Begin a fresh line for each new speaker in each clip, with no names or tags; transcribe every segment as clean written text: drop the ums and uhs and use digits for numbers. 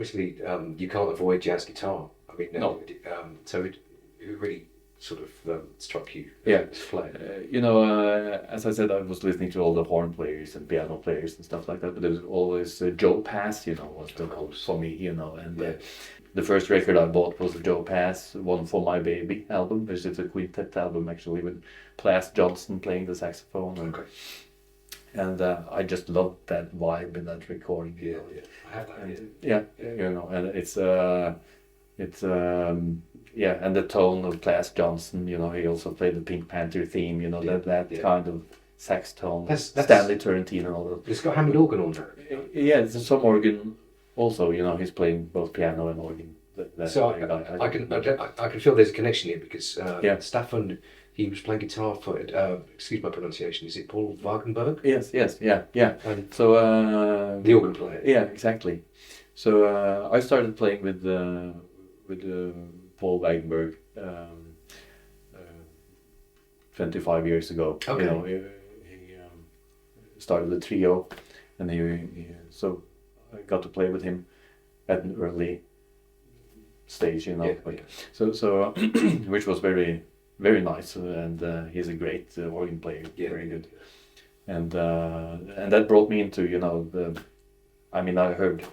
obviously you can't avoid jazz guitar. I mean,
No.
So it really sort of struck you.
Yeah.
As player.
As I said, I was listening to all the horn players and piano players and stuff like that, but there was always Joe Pass, was the for me, and the first record I bought was a Joe Pass, One for My Baby album, which is a quintet album actually with Plas Johnson playing the saxophone. And I just loved that vibe in that recording.
Yeah, I have that.
And it's and the tone of Plas Johnson. He also played the Pink Panther theme. That kind of sax tone.
That's
Stanley Turrentine and all that.
It's got Hammond organ on there.
Yeah, there's some organ. Also, he's playing both piano and organ.
I can feel there's a connection here because Staffan, he was playing guitar for it. Excuse my pronunciation. Is it Paul Wagenberg?
Yes, yeah.
And
So
the organ player.
Yeah, exactly. So I started playing with Paul Wagenberg 25 years ago.
Okay.
He started the trio, and so I got to play with him at an early stage. So which was very, very nice, and he's a great organ player, very good, and that brought me into I heard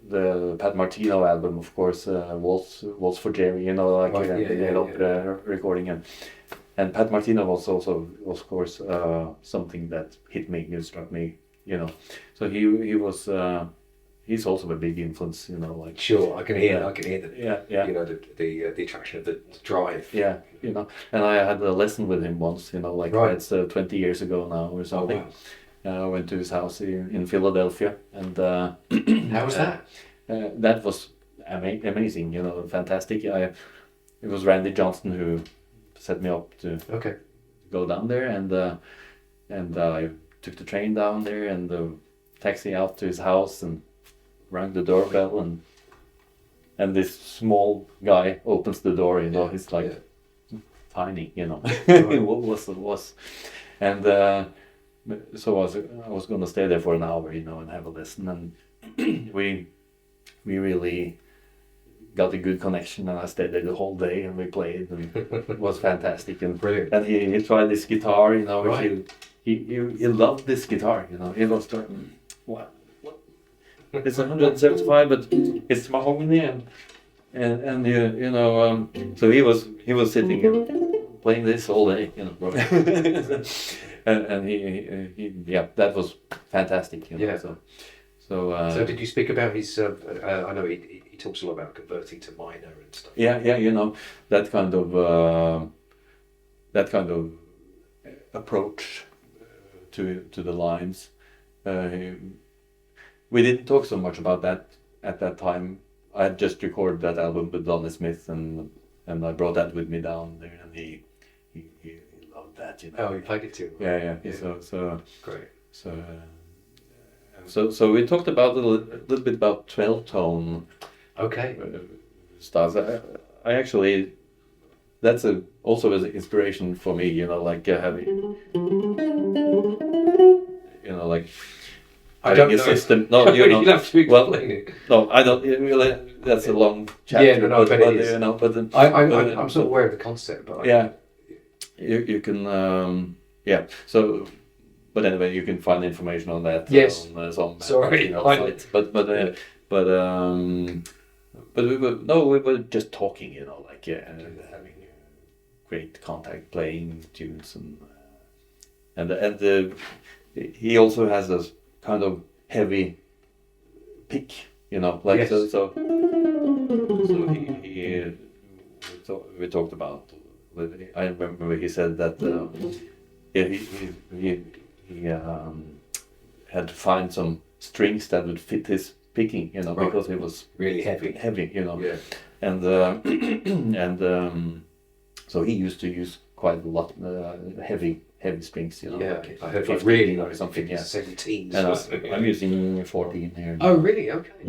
the Pat Martino album, of course, Waltz for Jerry, recording, and Pat Martino was also, of course, something that hit me, struck me, so he was. He's also a big influence,
Sure, I can hear that.
Yeah.
The attraction of the drive.
Yeah, and I had a lesson with him once, that's 20 years ago now or something.
Oh,
wow. I went to his house in Philadelphia, and
how was that?
That was amazing, fantastic. It was Randy Johnston who set me up to go down there, and I took the train down there and the taxi out to his house and rang the doorbell, and this small guy opens the door. He's like tiny. What was, and so I was gonna stay there for an hour, and have a listen, and we really got a good connection, and I stayed there the whole day, and we played, and it was fantastic. And
brilliant.
And he tried this guitar,
Right.
he loved this guitar, He was starting, what? It's 175, but it's mahogany, and so he was sitting and playing this all day, and he that was fantastic,
Yeah.
So
did you speak about his? I know he talks a lot about converting to minor and stuff.
Yeah, that kind of approach to the lines. We didn't talk so much about that at that time. I had just recorded that album with Donny Smith, and I brought that with me down there, and he loved that,
Oh, he played it too.
Yeah. So
Great.
So we talked about a little bit about 12-tone.
Okay.
Styles. I actually, that's also an inspiration for me. Having,
I don't know.
System. No,
you have to explain it.
No, I don't really. That's a long chapter.
Yeah, no, but it is.
But
I'm sort of aware of the concept, but
you can So, but anyway, you can find information on that.
Yes.
On some
Sorry.
sites. But we were just talking, and having great contact, playing tunes, and he also has a kind of heavy pick,
Yes.
so we talked about. I remember he said that he had to find some strings that would fit his picking, because it was
really heavy.
Yeah. And so he used to use quite a lot heavy strings,
Yeah,
like
I heard
15
really
or something. Yeah.
17s.
And I'm using 14 here.
Oh, really? Okay.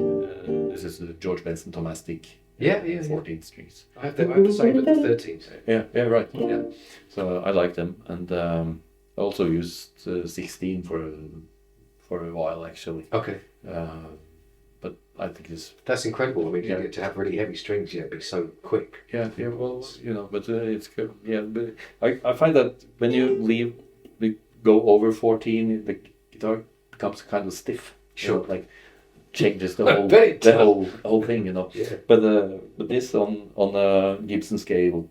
This is the George Benson Tomastic.
Yeah.
14 strings.
I have the same with the 13s.
Yeah, right. Yeah. So I like them, and I also used 16 for a while actually.
Okay.
But I think it's
That's incredible. I mean, to have really heavy strings, be so quick.
Yeah. Well, but it's good. Yeah, but I find that when you go over 14, the guitar becomes kind of stiff.
Sure.
Like changes the whole thing.
Yeah.
But this on a Gibson scale,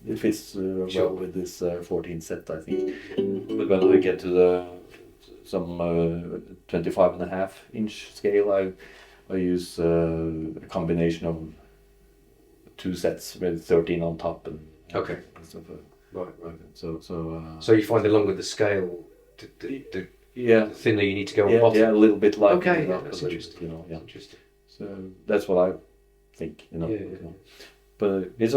it fits well with this 14 set, I think. But when we get to some 25.5-inch scale, I use a combination of 2 sets with 13 on top and stuff.
Right.
So
you find the longer the scale, the thinner you need to go on the bottom.
Yeah, a little bit like
that's interesting.
Interesting. So that's what I think. But it's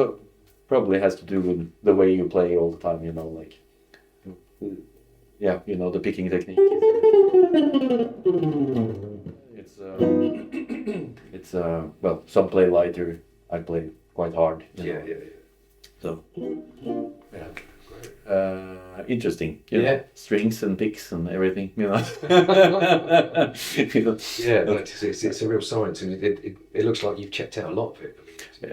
probably has to do with the way you play all the time. Like the picking technique. It's well, some play lighter. I play quite hard. So interesting. Strings and picks and everything.
But it's a real science, and it looks like you've checked out a lot of it.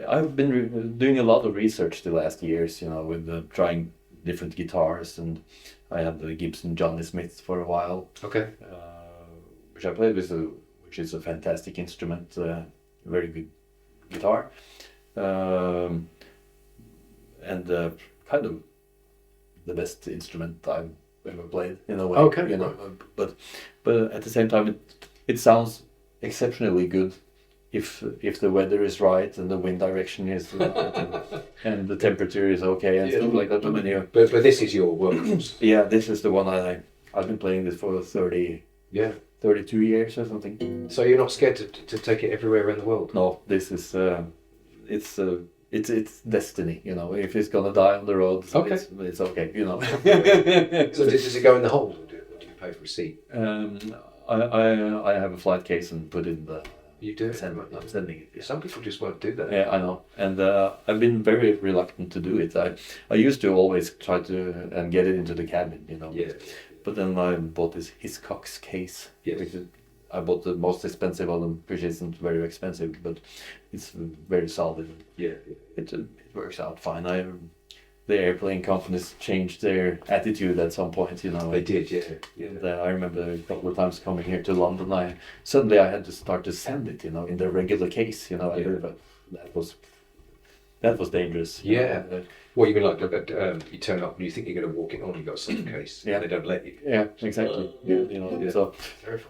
I've been doing a lot of research the last years. With trying different guitars, and I had the Gibson Johnny Smith for a while.
Okay.
Which I played with, which is a fantastic instrument, very good guitar, and kind of the best instrument I've ever played in a way.
Okay.
But at the same time, it sounds exceptionally good if the weather is right and the wind direction is and the temperature is okay and stuff like that.
But this is your workhorse.
Yeah, this is the one I've been playing this for 32 years or something.
So you're not scared to take it everywhere around the world?
No, this is it's destiny. If it's gonna die on the road, it's okay.
So does it go in the hold, or do you pay for a seat?
I have a flight case and put in the.
You do?
I'm sending it. Yeah.
Some people just won't do that.
Yeah, I know. And I've been very reluctant to do it. I used to always try to and get it into the cabin,
Yeah.
But then I bought this Hiscox case.
Yes.
Which I bought the most expensive of them, which isn't very expensive, but it's very solid.
Yeah.
It works out fine. The airplane companies changed their attitude at some point,
They did, yeah.
And, I remember a couple of times coming here to London, suddenly I had to start to send it, in the regular case, that was dangerous.
Yeah. What you mean, like you turn up and you think you're going to walk it on, you got some case, and they don't let you.
Yeah, exactly. So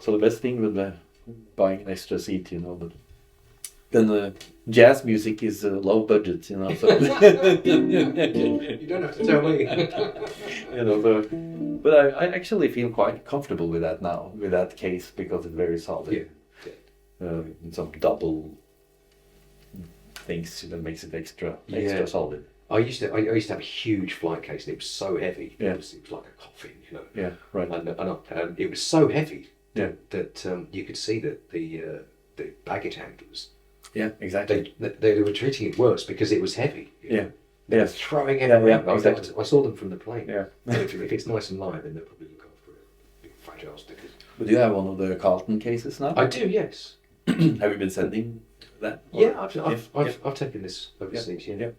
the best thing with buying an extra seat, but then jazz music is low budget, So
you don't have to tell me.
But I actually feel quite comfortable with that now, with that case, because it's very solid. Yeah. Some double things that makes it extra solid.
I used to have a huge flight case, and it was so heavy.
Yeah.
It was like a coffin,
Yeah, right.
And it was so heavy
Yeah.
that you could see that the baggage handlers.
Yeah, exactly.
They were treating it worse because it was heavy.
Yeah.
They were throwing it around.
Exactly.
I saw them from the plane.
Yeah.
So if it's nice and light, then they'll probably look after it. Big fragile stickers.
But do you have one of the Carlton cases now?
I do, yes.
Have you been sending that?
Yeah, I've taken this overseas. Yeah.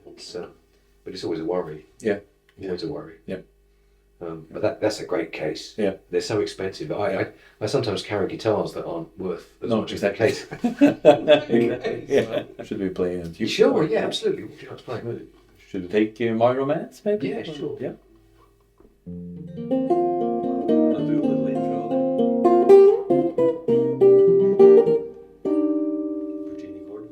It's but it's always a worry.
Yeah.
Always a worry.
Yeah.
But that's a great case.
Yeah.
They're so expensive. I sometimes carry guitars that aren't worth as much as that case.
Yeah. Should we play a tune?
Sure, yeah, absolutely. Would you like to play?
Should we take My Romance, maybe?
Yeah, sure.
Yeah. I'll do a little intro there. Virginia Gordon.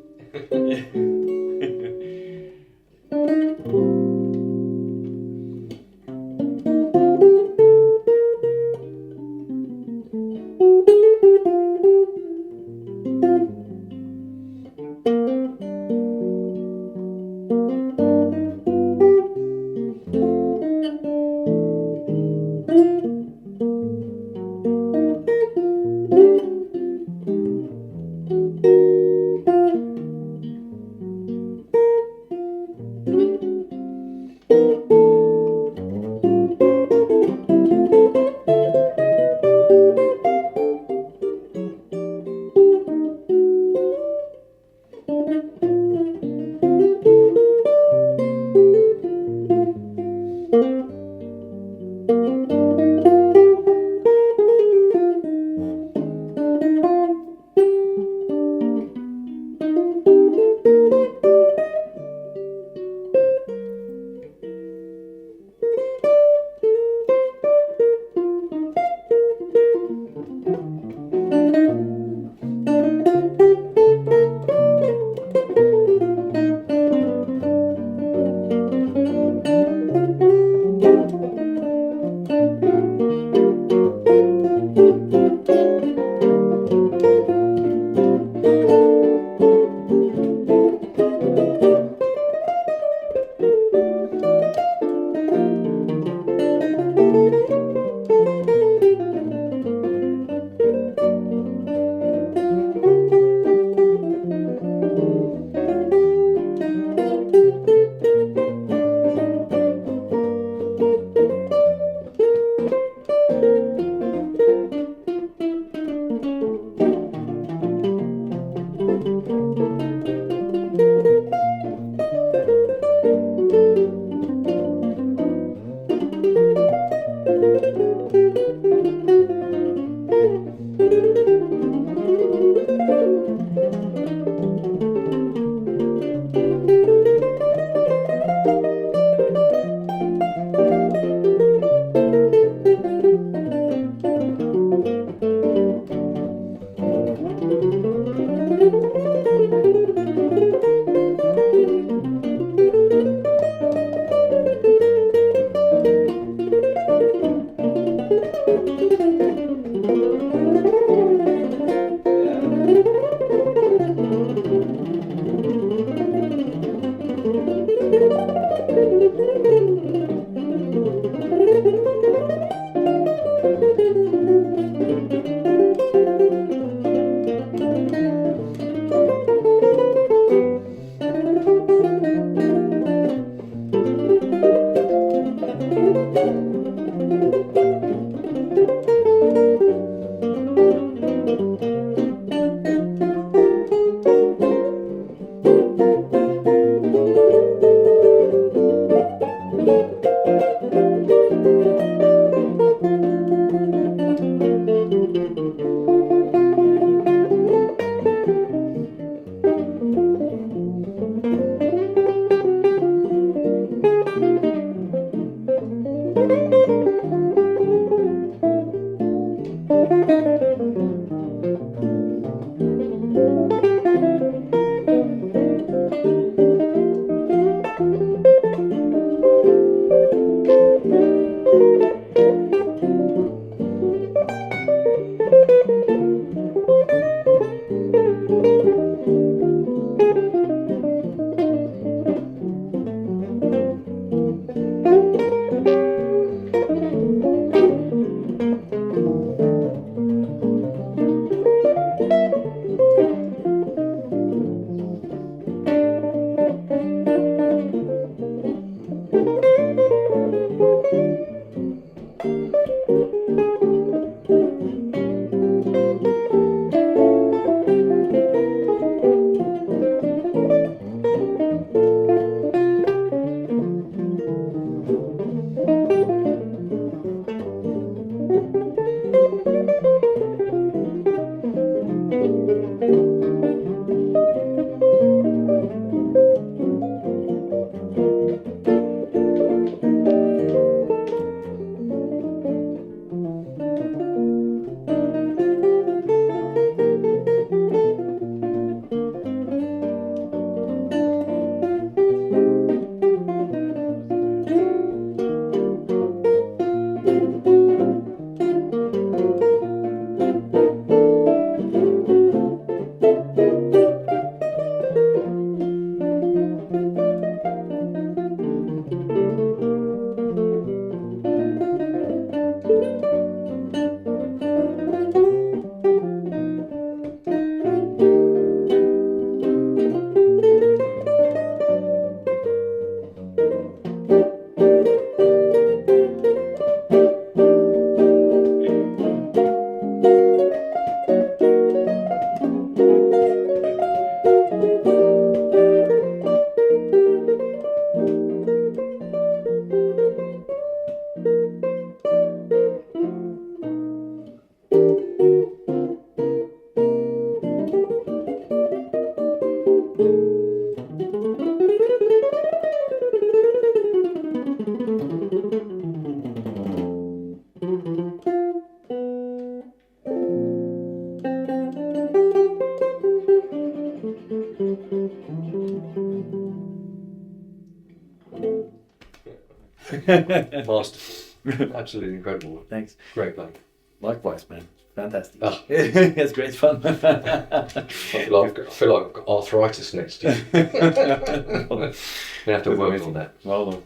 Masterful. Absolutely incredible.
Thanks.
Great playing.
Likewise, man. Fantastic. Oh. It's great fun.
I feel like I've got arthritis next year. I'm going to have to work on that.
Well,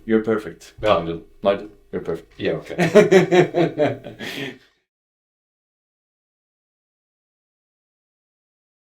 you're perfect.
Nigel,
you're perfect.
Yeah, okay.